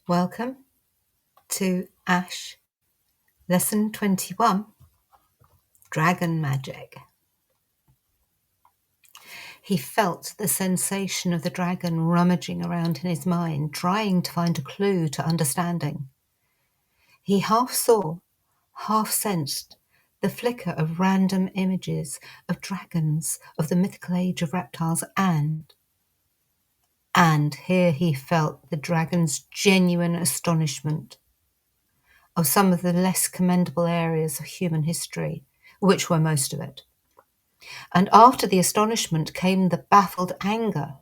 Welcome to Ash, Lesson 21, Dragon Magic. He felt the sensation of the dragon rummaging around in his mind, trying to find a clue to understanding. He half saw, half sensed the flicker of random images of dragons of the mythical age of reptiles and here he felt the dragon's genuine astonishment of some of the less commendable areas of human history, which were most of it. And after the astonishment came the baffled anger.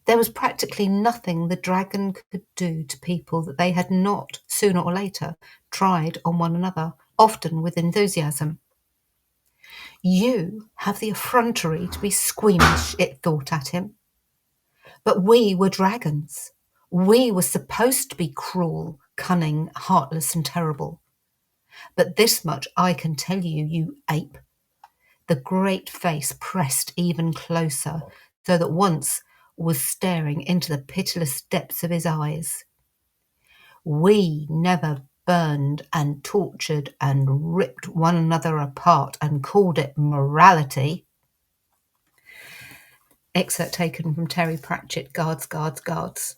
There was practically nothing the dragon could do to people that they had not, sooner or later, tried on one another, often with enthusiasm. You have the effrontery to be squeamish, it thought at him. But we were dragons. We were supposed to be cruel, cunning, heartless, and terrible. But this much I can tell you, you ape. The great face pressed even closer, so that once was staring into the pitiless depths of his eyes. We never burned and tortured and ripped one another apart and called it morality. Excerpt taken from Terry Pratchett, Guards, Guards, Guards.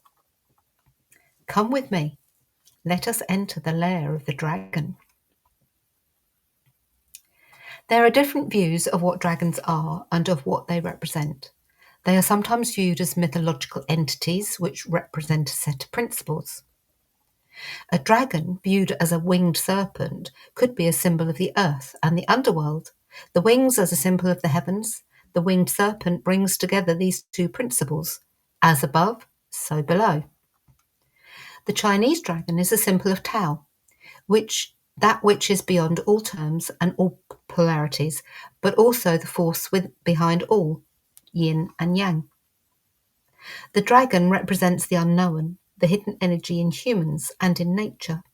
Come with me. Let us enter the lair of the dragon. There are different views of what dragons are and of what they represent. They are sometimes viewed as mythological entities which represent a set of principles. A dragon, viewed as a winged serpent, could be a symbol of the earth and the underworld. The wings as a symbol of the heavens. The winged serpent brings together these two principles, as above, so below. The Chinese dragon is a symbol of Tao, that which is beyond all terms and all polarities, but also the force behind all, yin and yang. The dragon represents the unknown, the hidden energy in humans and in nature.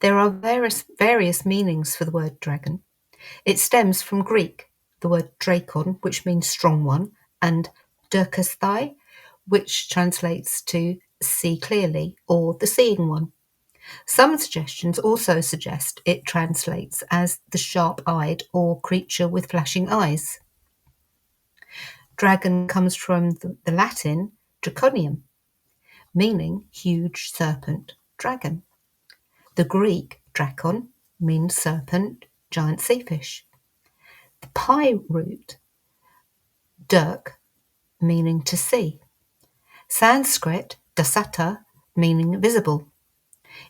There are various meanings for the word dragon. It stems from Greek, the word drakon, which means strong one, and dyrkasthai, which translates to see clearly or the seeing one. Some suggestions also suggest it translates as the sharp-eyed or creature with flashing eyes. Dragon comes from the Latin draconium, meaning huge serpent dragon. The Greek drakon means serpent, giant sea fish. The Pi root, dirk, meaning to see. Sanskrit, dasata, meaning visible.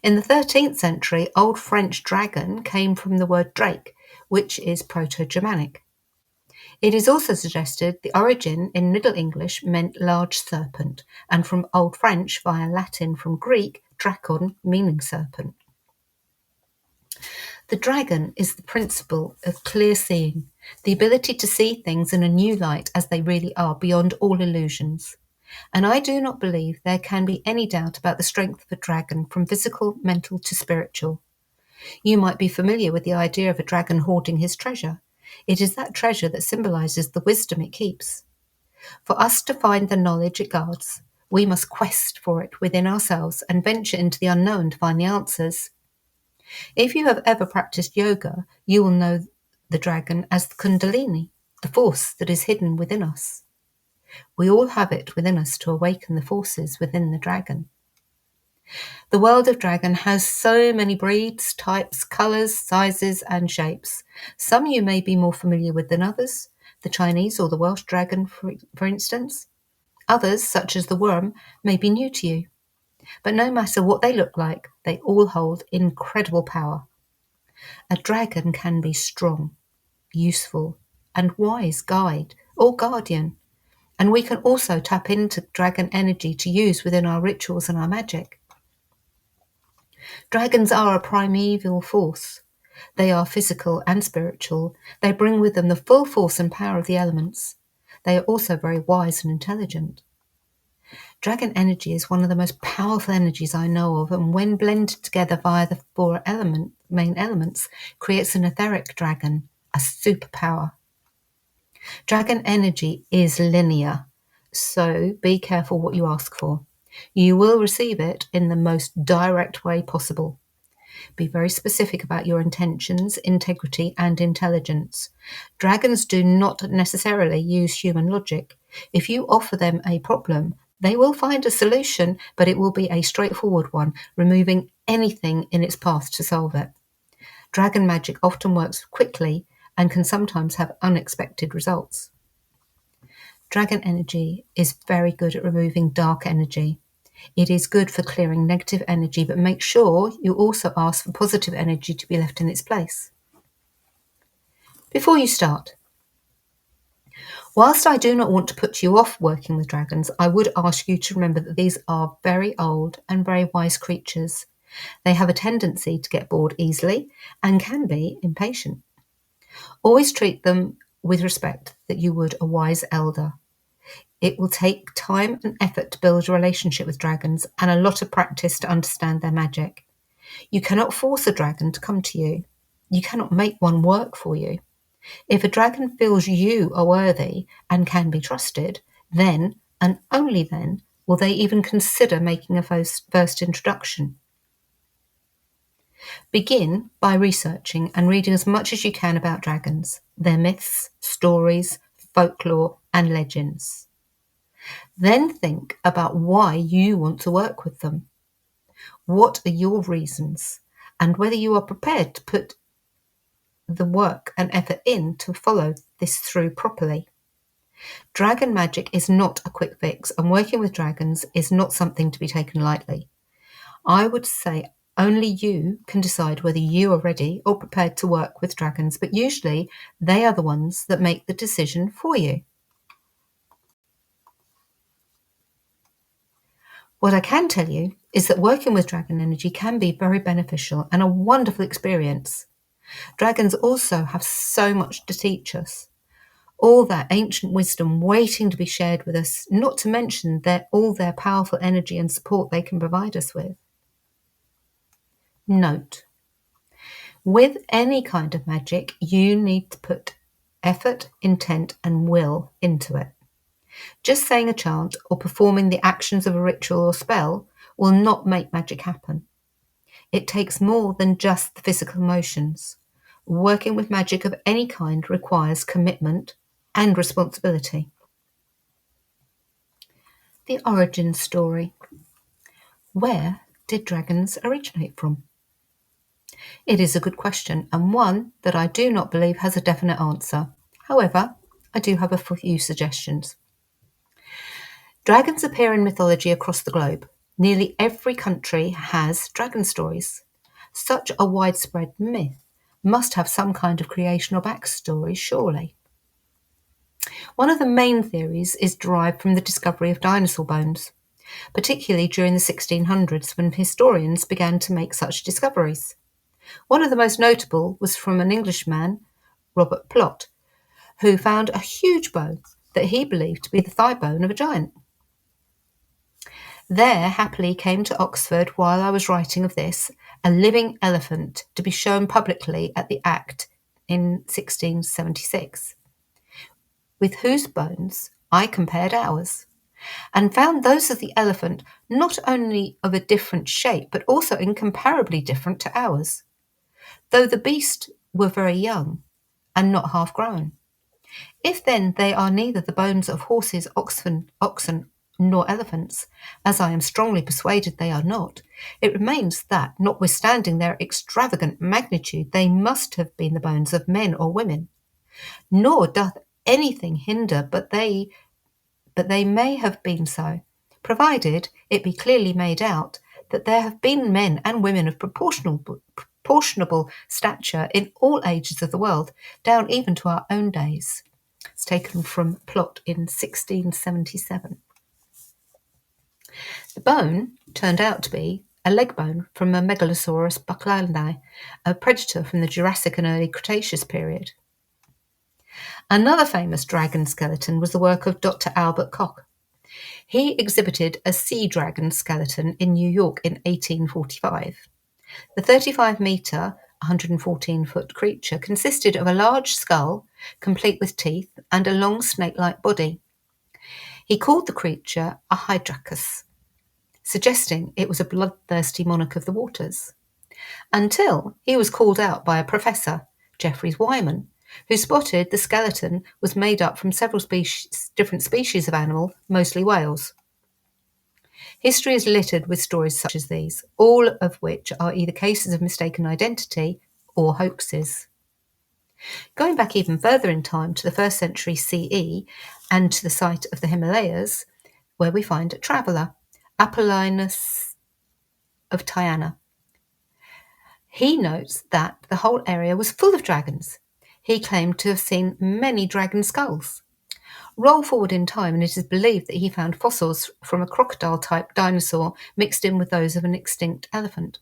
In the 13th century, Old French dragon came from the word drake, which is Proto-Germanic. It is also suggested the origin in Middle English meant large serpent, and from Old French via Latin from Greek, drakon, meaning serpent. The dragon is the principle of clear seeing, the ability to see things in a new light as they really are, beyond all illusions. And I do not believe there can be any doubt about the strength of a dragon from physical, mental to spiritual. You might be familiar with the idea of a dragon hoarding his treasure. It is that treasure that symbolizes the wisdom it keeps. For us to find the knowledge it guards, we must quest for it within ourselves and venture into the unknown to find the answers. If you have ever practiced yoga, you will know the dragon as the Kundalini, the force that is hidden within us. We all have it within us to awaken the forces within the dragon. The world of dragon has so many breeds, types, colours, sizes and shapes. Some you may be more familiar with than others, the Chinese or the Welsh dragon, for instance. Others, such as the worm, may be new to you. But no matter what they look like, they all hold incredible power. A dragon can be strong, useful, and wise guide or guardian. And we can also tap into dragon energy to use within our rituals and our magic. Dragons are a primeval force. They are physical and spiritual. They bring with them the full force and power of the elements. They are also very wise and intelligent. Dragon energy is one of the most powerful energies I know of, and when blended together via the four main elements, creates an etheric dragon, a superpower. Dragon energy is linear, so be careful what you ask for. You will receive it in the most direct way possible. Be very specific about your intentions, integrity, and intelligence. Dragons do not necessarily use human logic. If you offer them a problem, they will find a solution, but it will be a straightforward one, removing anything in its path to solve it. Dragon magic often works quickly and can sometimes have unexpected results. Dragon energy is very good at removing dark energy. It is good for clearing negative energy, but make sure you also ask for positive energy to be left in its place. Before you start, whilst I do not want to put you off working with dragons, I would ask you to remember that these are very old and very wise creatures. They have a tendency to get bored easily and can be impatient. Always treat them with respect that you would a wise elder. It will take time and effort to build a relationship with dragons and a lot of practice to understand their magic. You cannot force a dragon to come to you. You cannot make one work for you. If a dragon feels you are worthy and can be trusted, then, and only then, will they even consider making a first introduction. Begin by researching and reading as much as you can about dragons, their myths, stories, folklore, and legends. Then think about why you want to work with them. What are your reasons? And whether you are prepared to put the work and effort in to follow this through properly. Dragon magic is not a quick fix, and working with dragons is not something to be taken lightly. I would say only you can decide whether you are ready or prepared to work with dragons, but usually they are the ones that make the decision for you. What I can tell you is that working with dragon energy can be very beneficial and a wonderful experience. Dragons also have so much to teach us. All that ancient wisdom waiting to be shared with us, not to mention all their powerful energy and support they can provide us with. Note, with any kind of magic, you need to put effort, intent, and will into it. Just saying a chant or performing the actions of a ritual or spell will not make magic happen. It takes more than just the physical motions. Working with magic of any kind requires commitment and responsibility. The origin story. Where did dragons originate from? It is a good question, and one that I do not believe has a definite answer. However, I do have a few suggestions. Dragons appear in mythology across the globe. Nearly every country has dragon stories. Such a widespread myth must have some kind of creation or backstory, surely. One of the main theories is derived from the discovery of dinosaur bones, particularly during the 1600s when historians began to make such discoveries. One of the most notable was from an Englishman, Robert Plot, who found a huge bone that he believed to be the thigh bone of a giant. There happily came to Oxford, while I was writing of this, a living elephant to be shown publicly at the Act in 1676, with whose bones I compared ours, and found those of the elephant not only of a different shape, but also incomparably different to ours, though the beast were very young and not half grown. If then they are neither the bones of horses, oxen, nor elephants, as I am strongly persuaded they are not, it remains that, notwithstanding their extravagant magnitude, they must have been the bones of men or women. Nor doth anything hinder but they may have been so, provided it be clearly made out that there have been men and women of proportionable stature in all ages of the world, down even to our own days. It's taken from Plot in 1677. The bone turned out to be a leg bone from a Megalosaurus bucklandi, a predator from the Jurassic and early Cretaceous period. Another famous dragon skeleton was the work of Dr. Albert Koch. He exhibited a sea dragon skeleton in New York in 1845. The 35-metre, 114-foot creature consisted of a large skull, complete with teeth, and a long snake-like body. He called the creature a hydracus. suggesting it was a bloodthirsty monarch of the waters, until he was called out by a professor, Jeffries Wyman, who spotted the skeleton was made up from several different species of animal, mostly whales. History is littered with stories such as these, all of which are either cases of mistaken identity or hoaxes. Going back even further in time to the 1st century CE and to the site of the Himalayas, where we find a traveller, Apollonius of Tyana. He notes that the whole area was full of dragons. He claimed to have seen many dragon skulls. Roll forward in time, and it is believed that he found fossils from a crocodile-type dinosaur mixed in with those of an extinct elephant.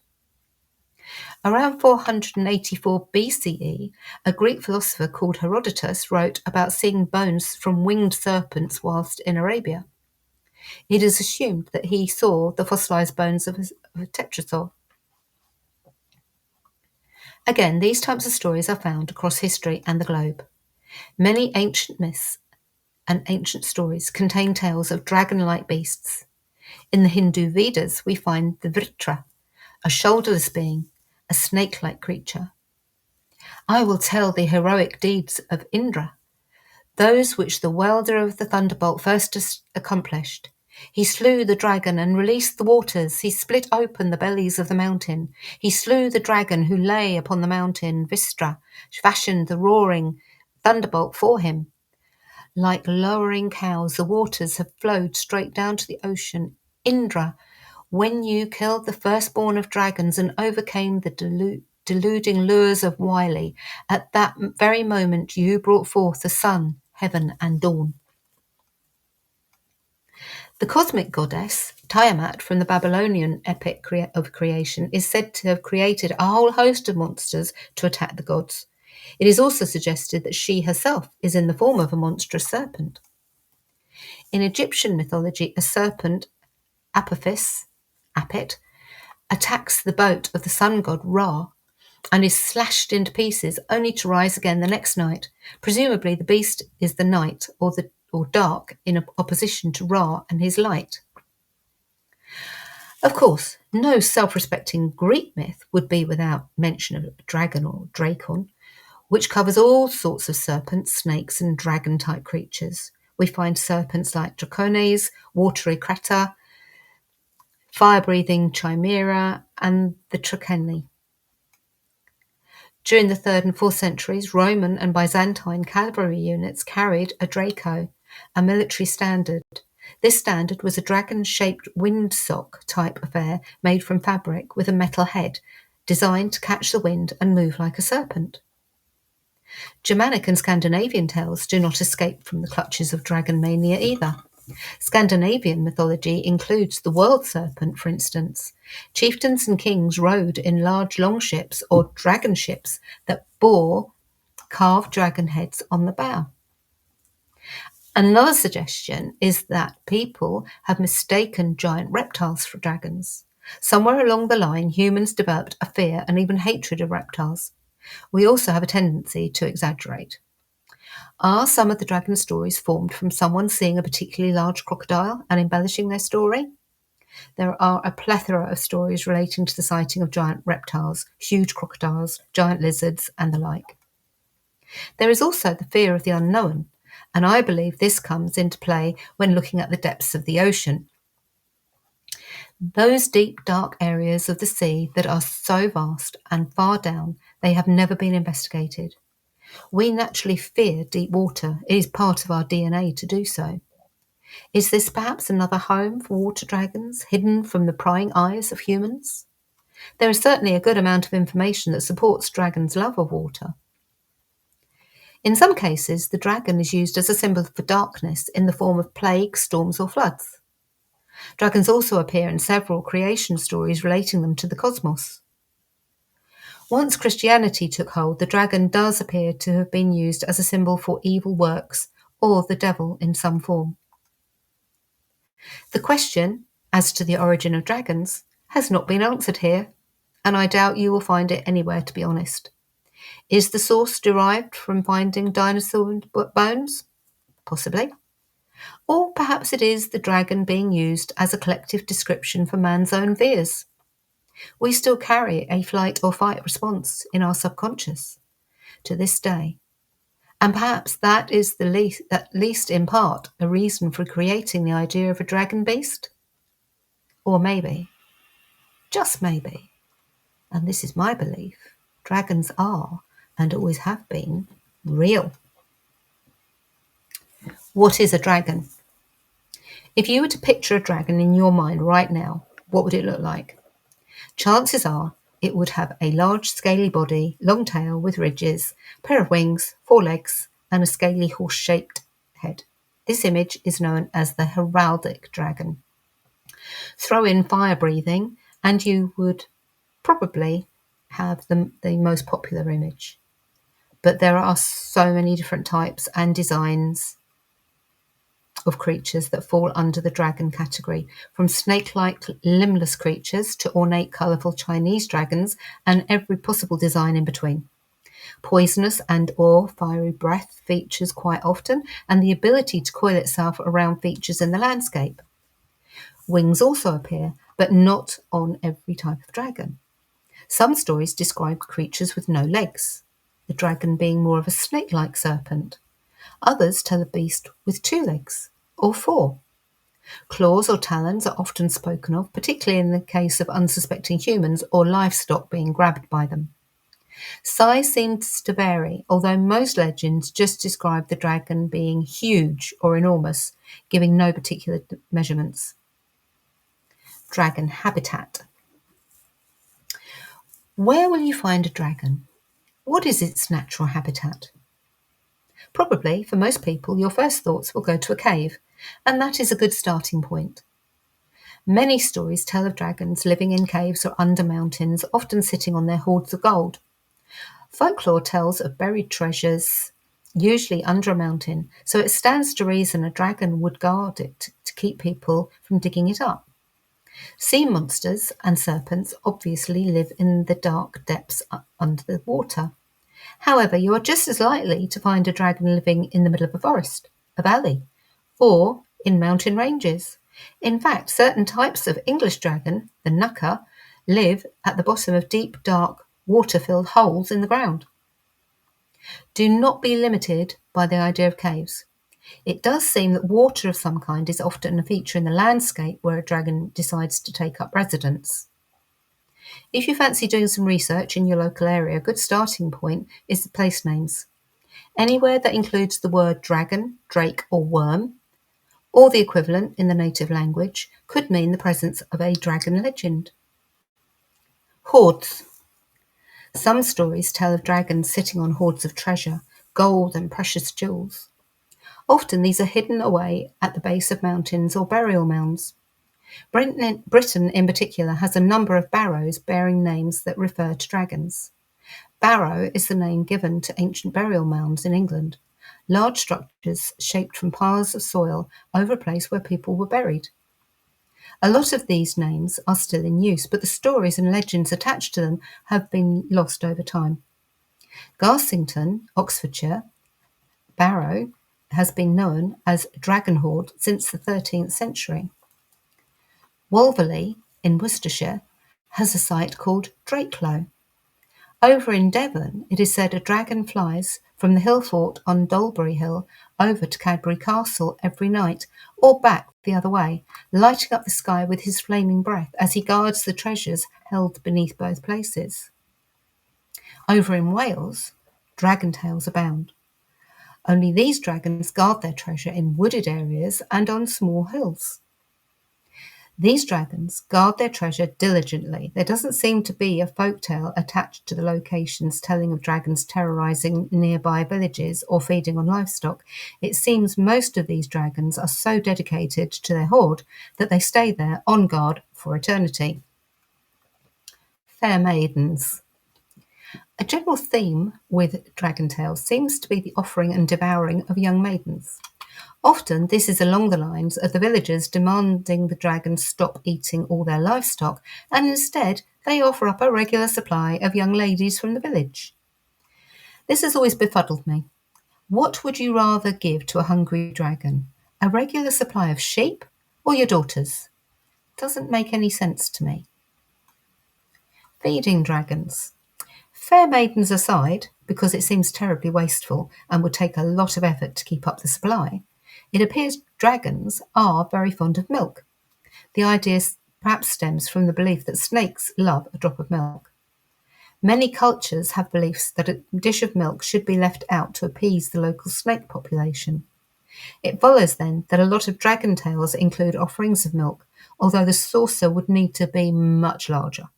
Around 484 BCE, a Greek philosopher called Herodotus wrote about seeing bones from winged serpents whilst in Arabia. It is assumed that he saw the fossilized bones of a tetrasaur. Again, these types of stories are found across history and the globe. Many ancient myths and ancient stories contain tales of dragon-like beasts. In the Hindu Vedas, we find the Vritra, a shoulderless being, a snake-like creature. I will tell the heroic deeds of Indra, those which the welder of the thunderbolt first accomplished. He slew the dragon and released the waters. He split open the bellies of the mountain. He slew the dragon who lay upon the mountain. Vistra fashioned the roaring thunderbolt for him. Like lowering cows, the waters have flowed straight down to the ocean. Indra, when you killed the firstborn of dragons and overcame the deluding lures of Wily, at that very moment you brought forth the sun, heaven, and dawn. The cosmic goddess, Tiamat, from the Babylonian epic of creation, is said to have created a whole host of monsters to attack the gods. It is also suggested that she herself is in the form of a monstrous serpent. In Egyptian mythology, a serpent, Apophis, Apet, attacks the boat of the sun god Ra and is slashed into pieces only to rise again the next night. Presumably the beast is the night or dark in opposition to Ra and his light. Of course, no self-respecting Greek myth would be without mention of a dragon or drakon, which covers all sorts of serpents, snakes, and dragon-type creatures. We find serpents like Dracones, watery Kreta, fire-breathing Chimera, and the Trachene. During the 3rd and 4th centuries, Roman and Byzantine cavalry units carried a Draco, a military standard. This standard was a dragon-shaped windsock type affair made from fabric with a metal head, designed to catch the wind and move like a serpent. Germanic and Scandinavian tales do not escape from the clutches of dragon mania either. Scandinavian mythology includes the world serpent, for instance. Chieftains and kings rode in large longships or dragon ships that bore carved dragon heads on the bow. Another suggestion is that people have mistaken giant reptiles for dragons. Somewhere along the line, humans developed a fear and even hatred of reptiles. We also have a tendency to exaggerate. Are some of the dragon stories formed from someone seeing a particularly large crocodile and embellishing their story? There are a plethora of stories relating to the sighting of giant reptiles, huge crocodiles, giant lizards, and the like. There is also the fear of the unknown, and I believe this comes into play when looking at the depths of the ocean. Those deep, dark areas of the sea that are so vast and far down, they have never been investigated. We naturally fear deep water. It is part of our DNA to do so. Is this perhaps another home for water dragons, hidden from the prying eyes of humans? There is certainly a good amount of information that supports dragons' love of water. In some cases, the dragon is used as a symbol for darkness in the form of plague, storms, or floods. Dragons also appear in several creation stories relating them to the cosmos. Once Christianity took hold, the dragon does appear to have been used as a symbol for evil works or the devil in some form. The question as to the origin of dragons has not been answered here, and I doubt you will find it anywhere, to be honest. Is the source derived from finding dinosaur bones? Possibly. Or perhaps it is the dragon being used as a collective description for man's own fears. We still carry a flight or fight response in our subconscious to this day. And perhaps that is at least in part, a reason for creating the idea of a dragon beast. Or maybe, just maybe, and this is my belief, dragons are, and always have been, real. What is a dragon? If you were to picture a dragon in your mind right now, what would it look like? Chances are it would have a large scaly body, long tail with ridges, pair of wings, 4 legs, and a scaly horse-shaped head. This image is known as the heraldic dragon. Throw in fire breathing and you would probably have the most popular image. But there are so many different types and designs of creatures that fall under the dragon category, from snake-like limbless creatures to ornate colourful Chinese dragons and every possible design in between. Poisonous and or fiery breath features quite often, and the ability to coil itself around features in the landscape. Wings also appear, but not on every type of dragon. Some stories describe creatures with no legs, the dragon being more of a snake-like serpent. Others tell a beast with 2 legs, or 4. Claws or talons are often spoken of, particularly in the case of unsuspecting humans or livestock being grabbed by them. Size seems to vary, although most legends just describe the dragon being huge or enormous, giving no particular measurements. Dragon habitat. Where will you find a dragon? What is its natural habitat? Probably, for most people, your first thoughts will go to a cave, and that is a good starting point. Many stories tell of dragons living in caves or under mountains, often sitting on their hoards of gold. Folklore tells of buried treasures, usually under a mountain, so it stands to reason a dragon would guard it to keep people from digging it up. Sea monsters and serpents obviously live in the dark depths under the water. However, you are just as likely to find a dragon living in the middle of a forest, a valley, or in mountain ranges. In fact, certain types of English dragon, the knucker, live at the bottom of deep, dark, water-filled holes in the ground. Do not be limited by the idea of caves. It does seem that water of some kind is often a feature in the landscape where a dragon decides to take up residence. If you fancy doing some research in your local area, a good starting point is the place names. Anywhere that includes the word dragon, drake, or worm, or the equivalent in the native language, could mean the presence of a dragon legend. Hoards. Some stories tell of dragons sitting on hoards of treasure, gold and precious jewels. Often these are hidden away at the base of mountains or burial mounds. Britain in particular has a number of barrows bearing names that refer to dragons. Barrow is the name given to ancient burial mounds in England, large structures shaped from piles of soil over a place where people were buried. A lot of these names are still in use, but the stories and legends attached to them have been lost over time. Garsington, Oxfordshire, Barrow has been known as Dragon Hoard since the 13th century. Wolverley in Worcestershire has a site called Drakelow. Over in Devon, it is said a dragon flies from the hill fort on Dolbury Hill over to Cadbury Castle every night, or back the other way, lighting up the sky with his flaming breath as he guards the treasures held beneath both places. Over in Wales, dragon tales abound. Only these dragons guard their treasure in wooded areas and on small hills. These dragons guard their treasure diligently. There doesn't seem to be a folktale attached to the locations telling of dragons terrorizing nearby villages or feeding on livestock. It seems most of these dragons are so dedicated to their hoard that they stay there on guard for eternity. Fair maidens. A general theme with dragon tales seems to be the offering and devouring of young maidens. Often this is along the lines of the villagers demanding the dragons stop eating all their livestock, and instead they offer up a regular supply of young ladies from the village. This has always befuddled me. What would you rather give to a hungry dragon? A regular supply of sheep or your daughters? Doesn't make any sense to me. Feeding dragons. Fair maidens aside, because it seems terribly wasteful and would take a lot of effort to keep up the supply, it appears dragons are very fond of milk. The idea perhaps stems from the belief that snakes love a drop of milk. Many cultures have beliefs that a dish of milk should be left out to appease the local snake population. It follows then that a lot of dragon tales include offerings of milk, although the saucer would need to be much larger.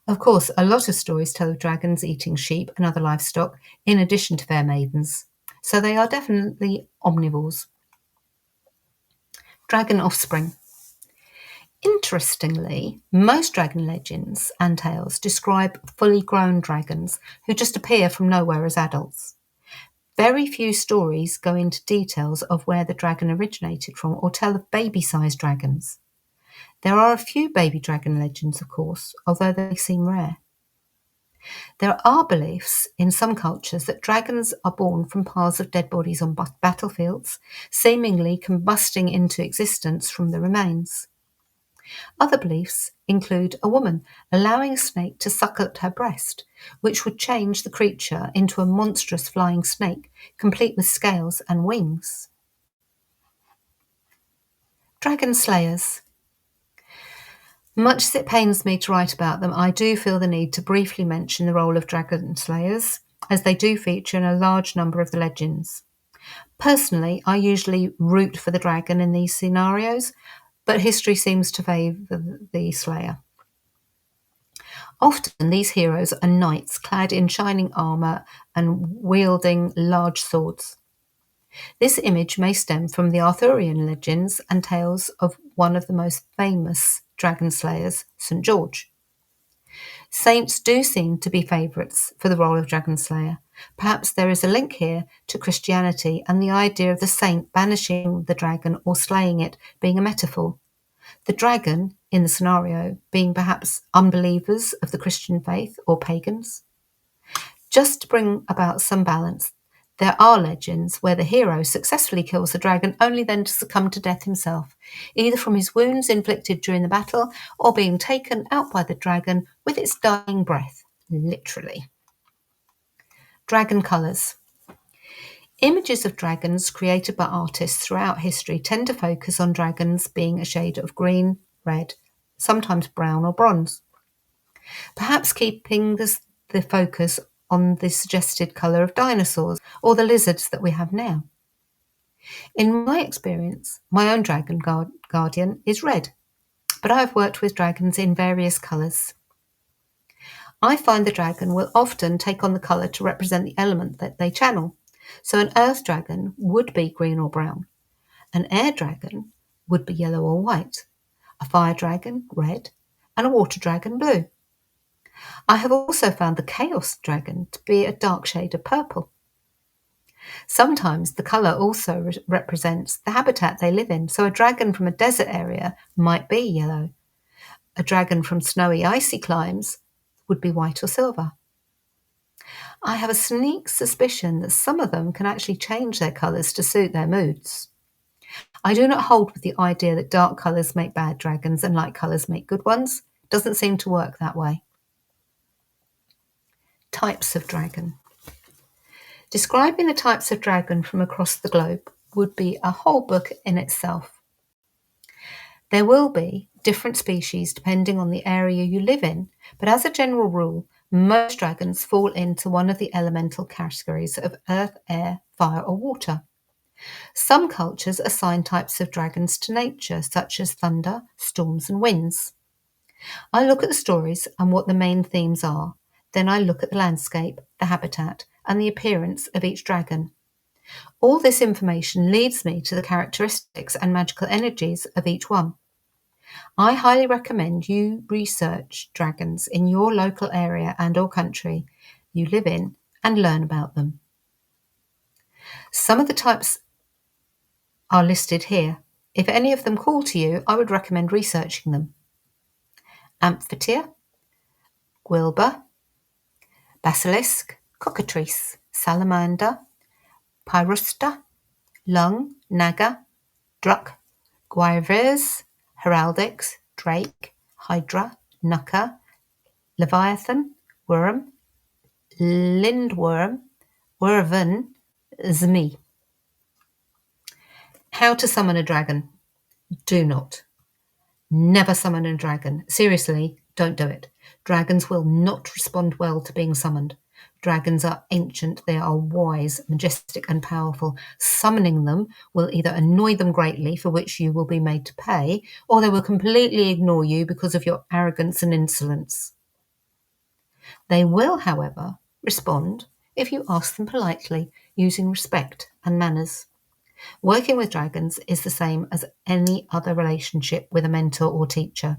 Of course, a lot of stories tell of dragons eating sheep and other livestock in addition to fair maidens, so they are definitely omnivores. Dragon offspring. Interestingly, most dragon legends and tales describe fully grown dragons who just appear from nowhere as adults. Very few stories go into details of where the dragon originated from or tell of baby-sized dragons. There are a few baby dragon legends, of course, although they seem rare. There are beliefs in some cultures that dragons are born from piles of dead bodies on battlefields, seemingly combusting into existence from the remains. Other beliefs include a woman allowing a snake to suckle at her breast, which would change the creature into a monstrous flying snake, complete with scales and wings. Dragon slayers. Much as it pains me to write about them, I do feel the need to briefly mention the role of dragon slayers, as they do feature in a large number of the legends. Personally, I usually root for the dragon in these scenarios, but history seems to favour the slayer. Often these heroes are knights clad in shining armour and wielding large swords. This image may stem from the Arthurian legends and tales of one of the most famous dragon slayers, St. George. Saints do seem to be favourites for the role of dragon slayer. Perhaps there is a link here to Christianity and the idea of the saint banishing the dragon or slaying it being a metaphor. The dragon, in the scenario, being perhaps unbelievers of the Christian faith or pagans. Just to bring about some balance, there are legends where the hero successfully kills the dragon only then to succumb to death himself, either from his wounds inflicted during the battle or being taken out by the dragon with its dying breath, literally. Dragon colours. Images of dragons created by artists throughout history tend to focus on dragons being a shade of green, red, sometimes brown or bronze. Perhaps keeping the focus on the suggested colour of dinosaurs or the lizards that we have now. In my experience, my own dragon guardian is red, but I have worked with dragons in various colours. I find the dragon will often take on the colour to represent the element that they channel. So an earth dragon would be green or brown. An air dragon would be yellow or white. A fire dragon, red, and a water dragon, blue. I have also found the chaos dragon to be a dark shade of purple. Sometimes the colour also represents the habitat they live in, so a dragon from a desert area might be yellow. A dragon from snowy, icy climes would be white or silver. I have a sneak suspicion that some of them can actually change their colours to suit their moods. I do not hold with the idea that dark colours make bad dragons and light colours make good ones. It doesn't seem to work that way. Types of dragon. Describing the types of dragon from across the globe would be a whole book in itself. There will be different species depending on the area you live in, but as a general rule, most dragons fall into one of the elemental categories of earth, air, fire, or water. Some cultures assign types of dragons to nature, such as thunder, storms, and winds. I look at the stories and what the main themes are. Then I look at the landscape, the habitat, and the appearance of each dragon. All this information leads me to the characteristics and magical energies of each one. I highly recommend you research dragons in your local area and or country you live in and learn about them. Some of the types are listed here. If any of them call to you, I would recommend researching them. Amphitheater, Gwylber, Basilisk, Cockatrice, Salamander, Pyrusta, Lung, Naga, Druk, Gwyvers, Heraldics, Drake, Hydra, Nuka, Leviathan, Worm, Lindworm, Werven, Zmi. How to summon a dragon. Do not. Never summon a dragon. Seriously, don't do it. Dragons will not respond well to being summoned. Dragons are ancient, they are wise, majestic, and powerful. Summoning them will either annoy them greatly, for which you will be made to pay, or they will completely ignore you because of your arrogance and insolence. They will, however, respond if you ask them politely, using respect and manners. Working with dragons is the same as any other relationship with a mentor or teacher.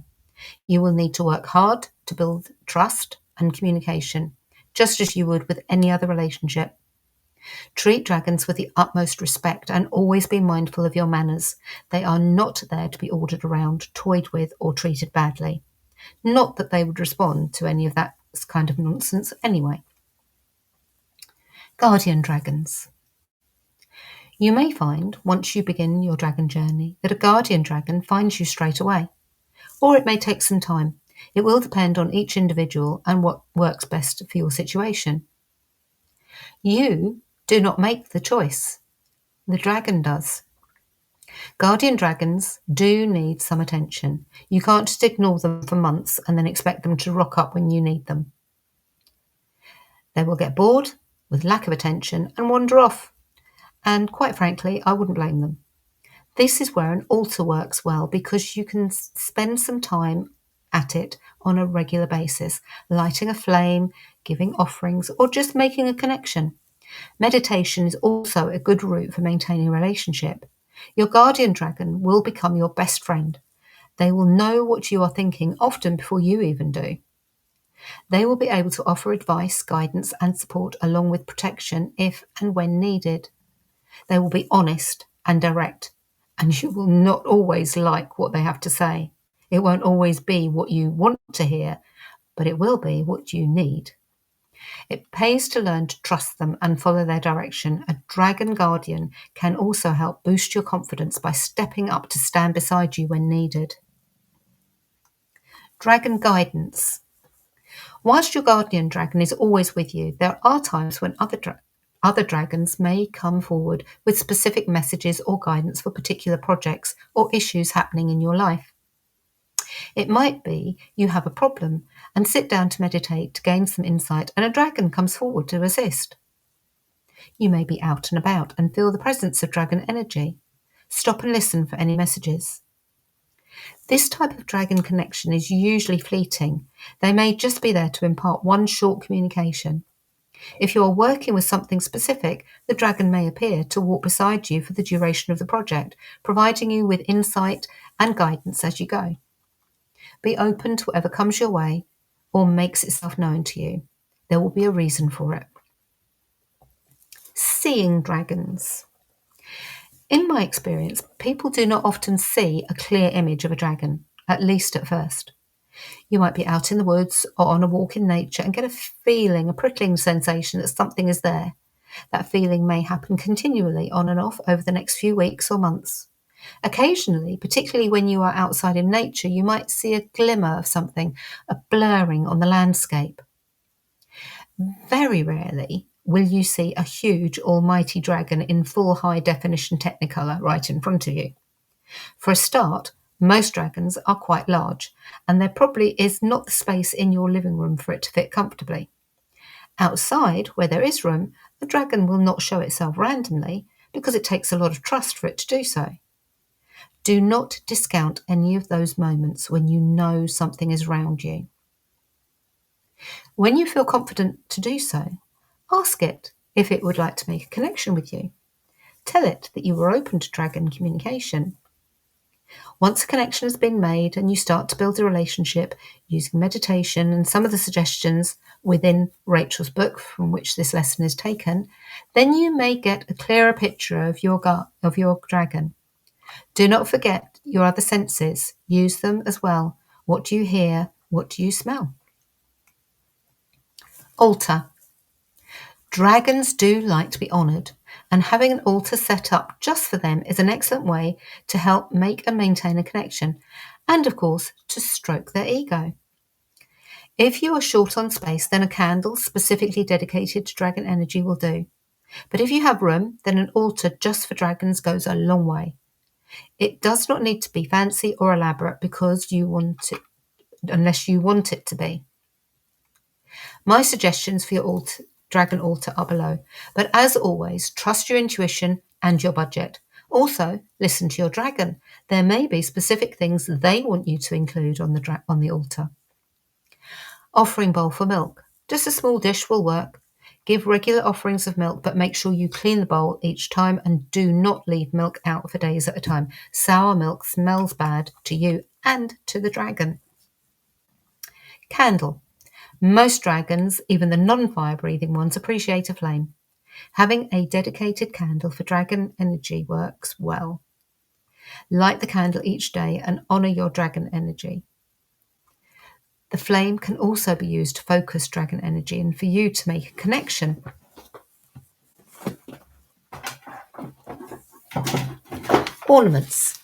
You will need to work hard to build trust and communication, just as you would with any other relationship. Treat dragons with the utmost respect and always be mindful of your manners. They are not there to be ordered around, toyed with, or treated badly. Not that they would respond to any of that kind of nonsense anyway. Guardian dragons. You may find, once you begin your dragon journey, that a guardian dragon finds you straight away. Or it may take some time. It will depend on each individual and what works best for your situation. You do not make the choice. The dragon does. Guardian dragons do need some attention. You can't just ignore them for months and then expect them to rock up when you need them. They will get bored with lack of attention and wander off. And quite frankly, I wouldn't blame them. This is where an altar works well because you can spend some time at it on a regular basis, lighting a flame, giving offerings, or just making a connection. Meditation is also a good route for maintaining a relationship. Your guardian dragon will become your best friend. They will know what you are thinking often before you even do. They will be able to offer advice, guidance, and support along with protection if and when needed. They will be honest and direct, and you will not always like what they have to say. It won't always be what you want to hear, but it will be what you need. It pays to learn to trust them and follow their direction. A dragon guardian can also help boost your confidence by stepping up to stand beside you when needed. Dragon guidance. Whilst your guardian dragon is always with you, there are times when other dragons may come forward with specific messages or guidance for particular projects or issues happening in your life. It might be you have a problem and sit down to meditate to gain some insight, and a dragon comes forward to assist. You may be out and about and feel the presence of dragon energy. Stop and listen for any messages. This type of dragon connection is usually fleeting. They may just be there to impart one short communication. If you are working with something specific, the dragon may appear to walk beside you for the duration of the project, providing you with insight and guidance as you go. Be open to whatever comes your way or makes itself known to you. There will be a reason for it. Seeing dragons. In my experience, people do not often see a clear image of a dragon, at least at first. You might be out in the woods or on a walk in nature and get a feeling, a prickling sensation that something is there. That feeling may happen continually on and off over the next few weeks or months. Occasionally, particularly when you are outside in nature, you might see a glimmer of something, a blurring on the landscape. Very rarely will you see a huge almighty dragon in full high-definition Technicolor right in front of you. For a start, most dragons are quite large, and there probably is not the space in your living room for it to fit comfortably. Outside, where there is room, a dragon will not show itself randomly because it takes a lot of trust for it to do so. Do not discount any of those moments when you know something is around you. When you feel confident to do so, ask it if it would like to make a connection with you. Tell it that you are open to dragon communication. Once a connection has been made and you start to build a relationship using meditation and some of the suggestions within Rachel's book from which this lesson is taken, then you may get a clearer picture of your dragon. Do not forget your other senses. Use them as well. What do you hear? What do you smell? Altar. Dragons do like to be honoured, and having an altar set up just for them is an excellent way to help make and maintain a connection, and of course, to stroke their ego. If you are short on space, then a candle specifically dedicated to dragon energy will do. But if you have room, then an altar just for dragons goes a long way. It does not need to be fancy or elaborate unless you want it to be. My suggestions for your dragon altar are below, but as always, trust your intuition and your budget. Also, listen to your dragon. There may be specific things they want you to include on the altar. Offering bowl for milk. Just a small dish will work. Give regular offerings of milk, but make sure you clean the bowl each time and do not leave milk out for days at a time. Sour milk smells bad to you and to the dragon. Candle. Most dragons, even the non-fire breathing ones, appreciate a flame. Having a dedicated candle for dragon energy works well. Light the candle each day and honour your dragon energy. The flame can also be used to focus dragon energy and for you to make a connection. Ornaments.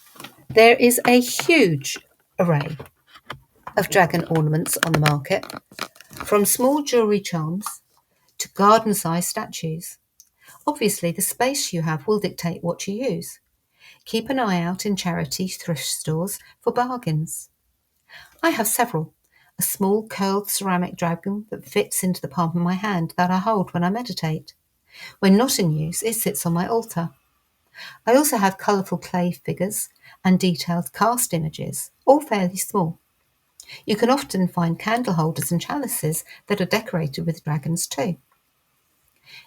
There is a huge array of dragon ornaments on the market, from small jewellery charms to garden-sized statues. Obviously, the space you have will dictate what you use. Keep an eye out in charity thrift stores for bargains. I have several. A small curled ceramic dragon that fits into the palm of my hand that I hold when I meditate. When not in use, it sits on my altar. I also have colourful clay figures and detailed cast images, all fairly small. You can often find candle holders and chalices that are decorated with dragons too.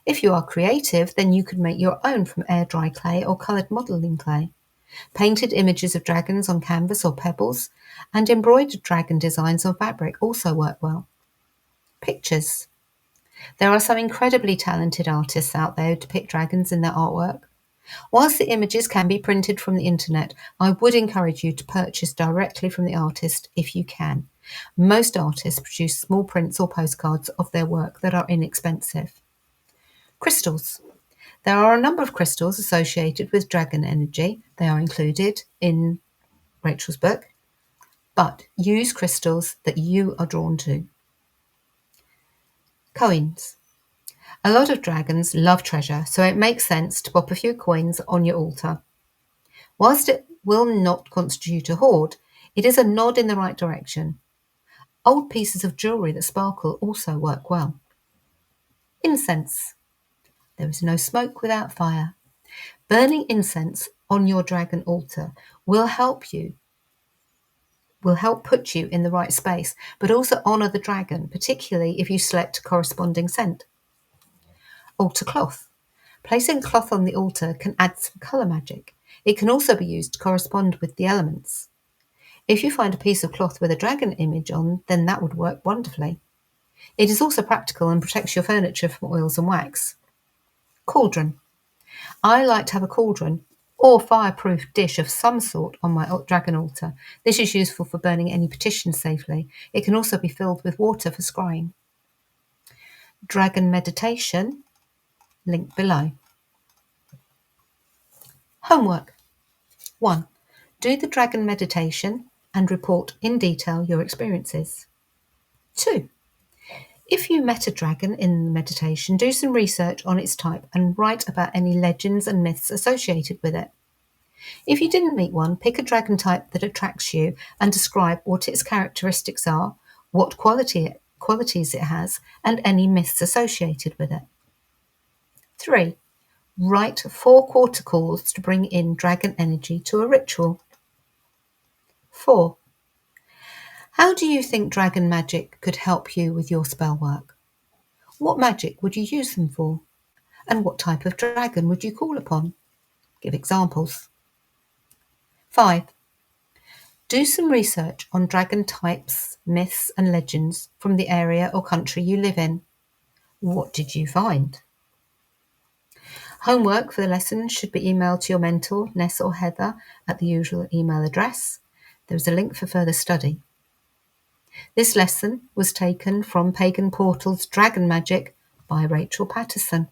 If you are creative, then you could make your own from air-dry clay or coloured modelling clay. Painted images of dragons on canvas or pebbles and embroidered dragon designs on fabric also work well. Pictures. There are some incredibly talented artists out there who depict dragons in their artwork. Whilst the images can be printed from the internet, I would encourage you to purchase directly from the artist if you can. Most artists produce small prints or postcards of their work that are inexpensive. Crystals. There are a number of crystals associated with dragon energy. They are included in Rachel's book, but use crystals that you are drawn to. Coins. A lot of dragons love treasure, so it makes sense to pop a few coins on your altar. Whilst it will not constitute a hoard, it is a nod in the right direction. Old pieces of jewellery that sparkle also work well. Incense. There is no smoke without fire. Burning incense on your dragon altar will help put you in the right space, but also honour the dragon, particularly if you select a corresponding scent. Altar cloth. Placing a cloth on the altar can add some colour magic. It can also be used to correspond with the elements. If you find a piece of cloth with a dragon image on, then that would work wonderfully. It is also practical and protects your furniture from oils and wax. Cauldron. I like to have a cauldron or fireproof dish of some sort on my dragon altar. This is useful for burning any petitions safely. It can also be filled with water for scrying. Dragon meditation, link below. Homework. 1. Do the dragon meditation and report in detail your experiences. 2. If you met a dragon in the meditation, do some research on its type and write about any legends and myths associated with it. If you didn't meet one, pick a dragon type that attracts you and describe what its characteristics are, what qualities it has, and any myths associated with it. 3. Write 4 quarter calls to bring in dragon energy to a ritual. 4. How do you think dragon magic could help you with your spell work? What magic would you use them for? And what type of dragon would you call upon? Give examples. 5. Do some research on dragon types, myths and legends from the area or country you live in. What did you find? Homework for the lesson should be emailed to your mentor, Ness or Heather, at the usual email address. There is a link for further study. This lesson was taken from Pagan Portal's Dragon Magic by Rachel Patterson.